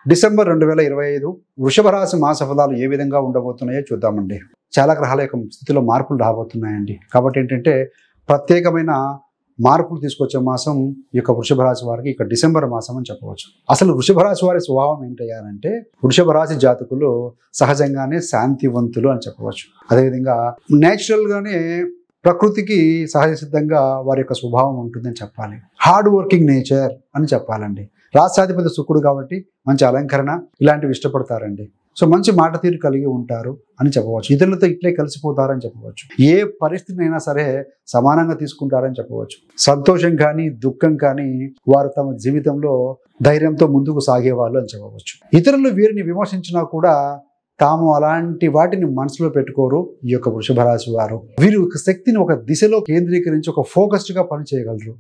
December 2025 వృషభ రాశి మాస ఫలాలు ఏ విధంగా ఉండబోతున్నాయో చూద్దామండి. చాలా గ్రహాల యొక్క స్థితిలో మార్పులు రాబోతున్నాయండి. కాబట్టి ఏంటంటే ప్రత్యేకమైన మార్పులు తీసుకొచ్చే మాసం ఈ యొక్క వృషభ రాశి వారికి ఇక డిసెంబర్ మాసం అని చెప్పవచ్చు. అసలు వృషభ రాశి వారి స్వభావం ఏంటంటే వృషభ రాశి జాతకులు సహజంగానే శాంతివంతులు అని చెప్పవచ్చు. అదేవిధంగా నేచురల్గానే ప్రకృతికి సహజ సిద్ధంగా వారి యొక్క స్వభావం ఉంటుందని చెప్పాలి. హార్డ్ వర్కింగ్ నేచర్ అని చెప్పాలండి. రాష్ట్రాధిపతి శుక్రుడు కాబట్టి మంచి అలంకరణ ఇలాంటివి ఇష్టపడతారండి. సో మంచి మాట తీరు కలిగి ఉంటారు అని చెప్పవచ్చు. ఇతరులతో ఇట్లే కలిసిపోతారని చెప్పవచ్చు. ఏ పరిస్థితిని అయినా సరే సమానంగా తీసుకుంటారని చెప్పవచ్చు. సంతోషం కానీ దుఃఖం కానీ వారు తమ జీవితంలో ధైర్యంతో ముందుకు సాగేవాళ్ళు అని చెప్పవచ్చు. ఇతరులు వీరిని విమర్శించినా కూడా తాము అలాంటి వాటిని మనసులో పెట్టుకోరు ఈ యొక్క వృషభ రాశి వారు. వీరు శక్తిని ఒక దిశలో కేంద్రీకరించి ఒక ఫోకస్డ్గా పని చేయగలరు.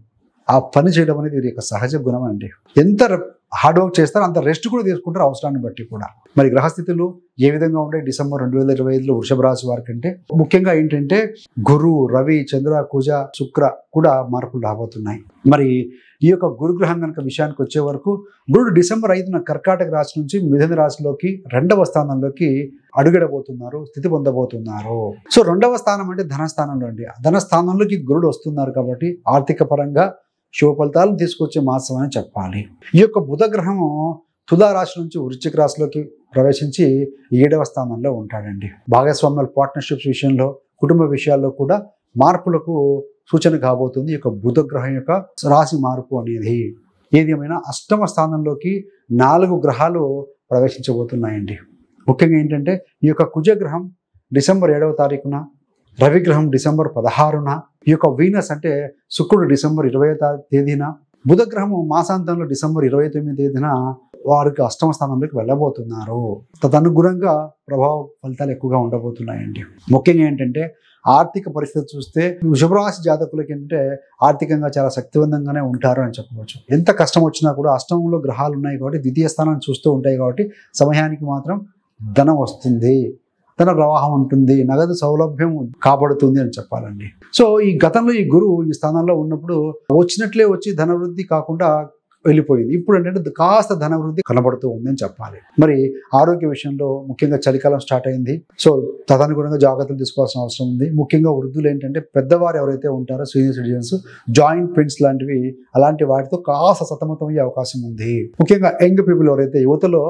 ఆ పని చేయడం అనేది వీరి యొక్క సహజ గుణం అండి. ఎంత హార్డ్ వర్క్ చేస్తారో అంత రెస్ట్ కూడా తీసుకుంటారు అవసరాన్ని బట్టి కూడా. మరి గ్రహస్థితులు ఏ విధంగా ఉంటాయి డిసెంబర్ 2025లో వృషభ రాశి వారికి అంటే ముఖ్యంగా ఏంటంటే గురు, రవి, చంద్ర, కుజ, శుక్ర కూడా మార్పులు రాబోతున్నాయి. మరి ఈ యొక్క గురుగ్రహం కనుక విషయానికి వచ్చే వరకు గురుడు డిసెంబర్ 5న కర్కాటక రాశి నుంచి మిథున రాశిలోకి 2వ స్థానంలోకి అడుగడబోతున్నారు, స్థితి పొందబోతున్నారు. సో 2వ స్థానం అంటే ధనస్థానంలో అండి. ధనస్థానంలోకి గురుడు వస్తున్నారు కాబట్టి ఆర్థిక పరంగా శుభ ఫలితాలను తీసుకొచ్చే మాసం అని చెప్పాలి. ఈ యొక్క బుధ గ్రహము తులా రాశి నుంచి వృశ్చిక రాశిలోకి ప్రవేశించి 7వ స్థానంలో ఉంటాడండి. భాగస్వామ్యాల పార్ట్నర్షిప్స్ విషయంలో, కుటుంబ విషయాల్లో కూడా మార్పులకు సూచన కాబోతుంది ఈ యొక్క బుధ గ్రహం యొక్క రాశి మార్పు అనేది. ఏది ఏమైనా 8వ స్థానంలోకి 4 గ్రహాలు ప్రవేశించబోతున్నాయండి. ముఖ్యంగా ఏంటంటే ఈ యొక్క కుజగ్రహం డిసెంబర్ 7వ తారీఖున, రవిగ్రహం డిసెంబర్ 16న, ఈ యొక్క వీనస్ అంటే శుక్రుడు డిసెంబర్ 20వ తేదీన, బుధగ్రహము మాసాంతంలో డిసెంబర్ 29వ తేదీన వారికి 8వ స్థానంలోకి వెళ్ళబోతున్నారు. తదనుగుణంగా ప్రభావ ఫలితాలు ఎక్కువగా ఉండబోతున్నాయండి. ముఖ్యంగా ఏంటంటే ఆర్థిక పరిస్థితి చూస్తే వృషభ రాశి జాతకులకి ఏంటంటే ఆర్థికంగా చాలా శక్తివంతంగానే ఉంటారు అని చెప్పవచ్చు. ఎంత కష్టం వచ్చినా కూడా అష్టమంలో గ్రహాలు ఉన్నాయి కాబట్టి ద్వితీయ స్థానాన్ని చూస్తూ ఉంటాయి కాబట్టి సమయానికి మాత్రం ధనం వస్తుంది, ధన ప్రవాహం ఉంటుంది, నగదు సౌలభ్యం కాపాడుతుంది అని చెప్పాలండి. సో ఈ గతంలో ఈ గురువు ఈ స్థానంలో ఉన్నప్పుడు వచ్చినట్లే వచ్చి ధనవృద్ధి కాకుండా వెళ్ళిపోయింది. ఇప్పుడు ఏంటంటే కాస్త ధనవృద్ధి కనబడుతూ ఉంది అని చెప్పాలి. మరి ఆరోగ్య విషయంలో ముఖ్యంగా చలికాలం స్టార్ట్ అయింది. సో తదనుగుణంగా జాగ్రత్తలు తీసుకోవాల్సిన అవసరం ఉంది. ముఖ్యంగా వృద్ధులు ఏంటంటే పెద్దవారు ఎవరైతే ఉంటారో సీనియర్ సిటిజన్స్, జాయింట్ పెయిన్స్ లాంటివి అలాంటి వాటితో కాస్త సతమతమయ్యే అవకాశం ఉంది. ముఖ్యంగా యంగ్ పీపుల్ ఎవరైతే యువతలో